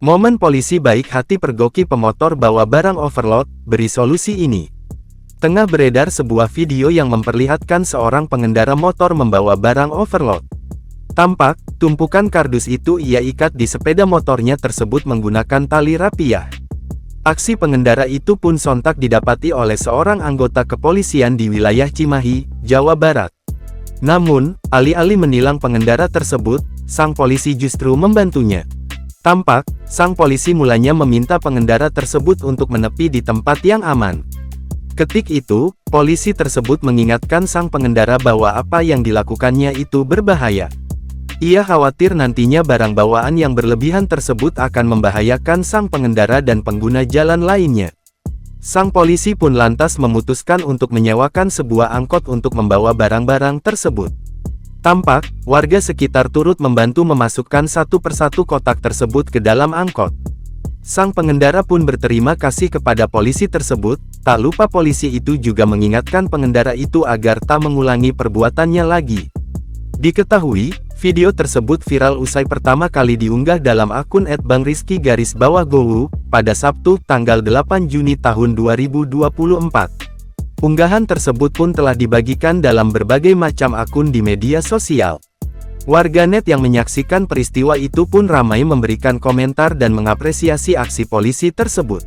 Momen polisi baik hati pergoki pemotor bawa barang overload, beri solusi ini. Tengah beredar sebuah video yang memperlihatkan seorang pengendara motor membawa barang overload. Tampak, tumpukan kardus itu ia ikat di sepeda motornya tersebut menggunakan tali rapiah. Aksi pengendara itu pun sontak didapati oleh seorang anggota kepolisian di wilayah Cimahi, Jawa Barat. Namun, alih-alih menilang pengendara tersebut, sang polisi justru membantunya. Tampak, sang polisi mulanya meminta pengendara tersebut untuk menepi di tempat yang aman. Ketika itu, polisi tersebut mengingatkan sang pengendara bahwa apa yang dilakukannya itu berbahaya. Ia khawatir nantinya barang bawaan yang berlebihan tersebut akan membahayakan sang pengendara dan pengguna jalan lainnya. Sang polisi pun lantas memutuskan untuk menyewakan sebuah angkot untuk membawa barang-barang tersebut. Tampak, warga sekitar turut membantu memasukkan satu persatu kotak tersebut ke dalam angkot. Sang pengendara pun berterima kasih kepada polisi tersebut, tak lupa polisi itu juga mengingatkan pengendara itu agar tak mengulangi perbuatannya lagi. Diketahui, video tersebut viral usai pertama kali diunggah dalam akun @bangrizky_gowu, pada Sabtu, tanggal 8 Juni tahun 2024. Unggahan tersebut pun telah dibagikan dalam berbagai macam akun di media sosial. Warganet yang menyaksikan peristiwa itu pun ramai memberikan komentar dan mengapresiasi aksi polisi tersebut.